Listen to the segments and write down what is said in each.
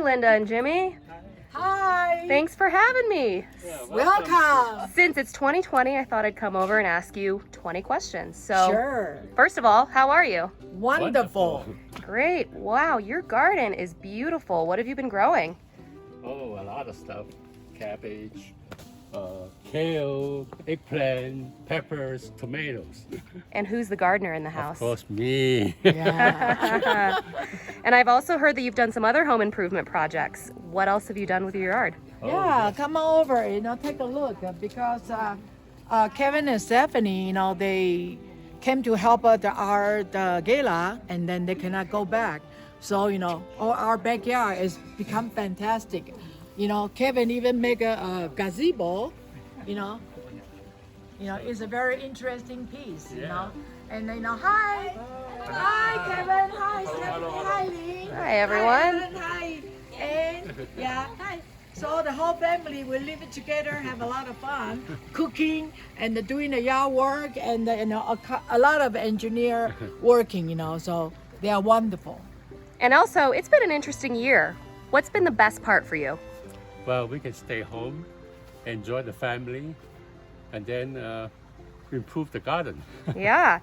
Linda and Jimmy. Hi. Thanks for having me. Welcome. Since it's 2020, I thought I'd come over and ask you 20 questions. So, Sure. first of all, how are you? Wonderful. Great. Wow, your garden is beautiful. What have you been growing? Oh, a lot of stuff. Cabbage, kale, eggplant, peppers, tomatoes. And who's the gardener in the Of house? course, me. Yeah. And I've also heard that you've done some other home improvement projects. What else have you done with your yard? Yeah, come on over, take a look because Kevin and Stephanie, they came to help at the gala and then they cannot go back. So, all our backyard has become fantastic. Kevin even make a gazebo, it's a very interesting piece, And hi. Hi, Kevin. Hi, Stephanie. Hi, Lee. Hi, everyone. Hi. And hi. So the whole family will live together, have a lot of fun, cooking and doing the yard work and a lot of engineer working, so they are wonderful. And also, it's been an interesting year. What's been the best part for you? Well, we can stay home, enjoy the family, and then improve the garden. Yeah.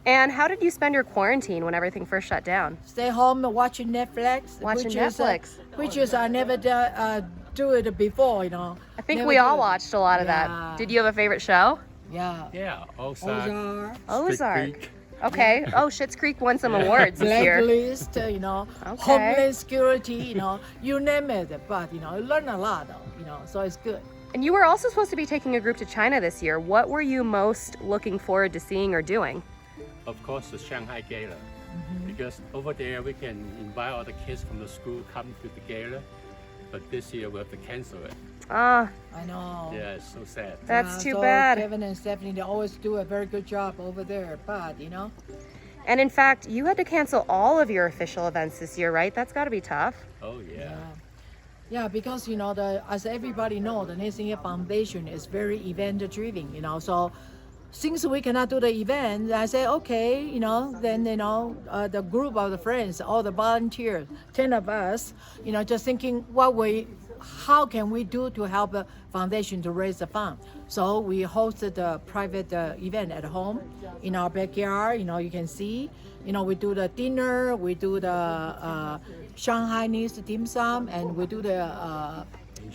And how did you spend your quarantine when everything first shut down? Stay home watching Netflix. Watching which Netflix. Which is I never do it before, I think Never we do all it. watched a lot of Yeah. that. Did you have a favorite show? Yeah. Yeah, Ozark, Ozark. Ozark. Okay. Oh, Schitt's Creek won some awards this year. Blacklist, Homeland Security, you name it. But you learn a lot, so it's good. And you were also supposed to be taking a group to China this year. What were you most looking forward to seeing or doing? Of course, the Shanghai Gala. Because over there we can invite all the kids from the school come to the gala. But this year we have to cancel it. Ah, I know. Yeah, it's so sad. that's too so bad. Kevin and Stephanie, they always do a very good job over there. But And in fact, you had to cancel all of your official events this year, right? That's got to be tough. Oh yeah. Yeah, because as everybody knows, the Nathan Yip Foundation is very event driven. So since we cannot do the event, I say okay, then the group of the friends, all the volunteers, 10 of us, just thinking how can we do to help the foundation to raise the fund. So we hosted a private event at home in our backyard. You can see. We do the dinner, we do the Shanghainese dim sum, and we do the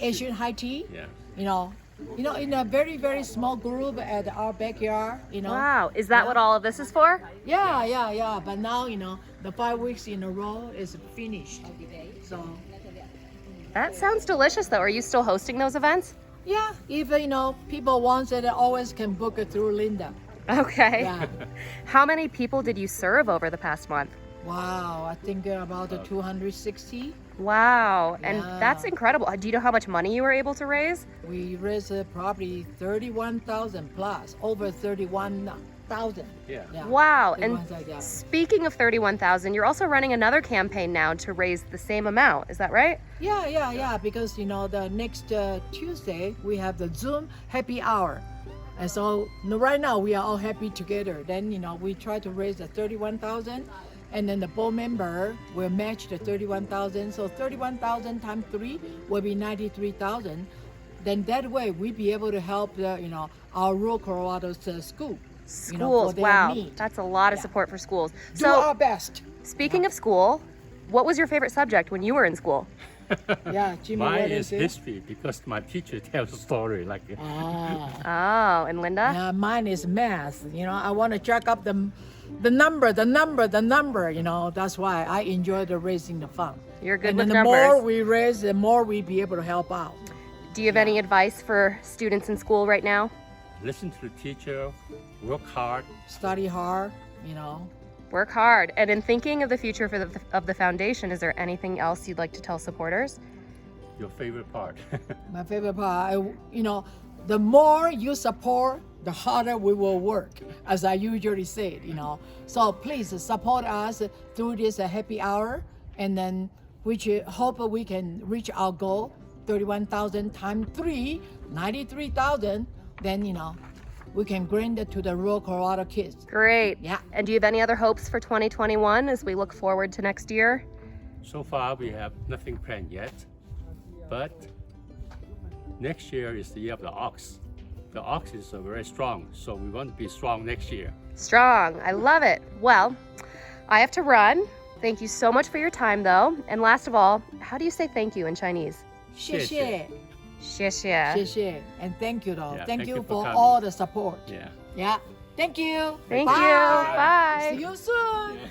Asian high tea. Yeah. In a very, very small group at our backyard, Wow. Is that what all of this is for? Yeah. But now, the 5 weeks in a row is finished. So, That sounds delicious, though. Are you still hosting those events? yeah, if, people want it, always can book it through Linda. Okay. Yeah. How many people did you serve over the past month? Wow, I think about 260. Wow. And Yeah. that's incredible. Do you know how much money you were able to raise? We raised probably 31,000 plus, over 31,000. Yeah. Wow. And 31,000. speaking of 31,000, you're also running another campaign now to raise the same amount. Is that right? Yeah, because the next Tuesday we have the Zoom Happy Hour. And so right now we are all happy together. Then we try to raise the 31,000 and then the board member will match the 31,000. So 31,000 times 3 will be 93,000. Then that way we be able to help our rural Colorado's school. Schools. for their Wow. need. That's a lot of Yeah. support for schools. Do our best. Speaking of school, what was your favorite subject when you were in school? Yeah, Jimmy, Mine what is it? history because my teacher tells a story like Ah. Oh, and Linda? Yeah, mine is math. I want to jack up the number. That's why I enjoy the raising the fund. You're good And with then the numbers. more we raise, the more we be able to help out. Do you have any advice for students in school right now? listen to the teacher, work hard. Study hard, Work hard. And in thinking of the future of the foundation, is there anything else you'd like to tell supporters? Your favorite part. My favorite part, the more you support, the harder we will work, as I usually say, So please support us through this happy hour, and then which hope we can reach our goal, 31,000 times 3, 93,000. Then we can grant it to the rural Colorado kids. Great. Yeah. And do you have any other hopes for 2021 as we look forward to next year? So far, we have nothing planned yet, but next year is the year of the ox. The ox is very strong, so we want to be strong next year. Strong. I love it. Well, I have to run. Thank you so much for your time, though. And last of all, how do you say thank you in Chinese? 谢谢，谢谢。谢谢，and thank you though. Yeah, thank thank you you for for coming. all the support. Yeah. Yeah. Thank you. Thank Bye. you. Bye. See you soon. Yeah.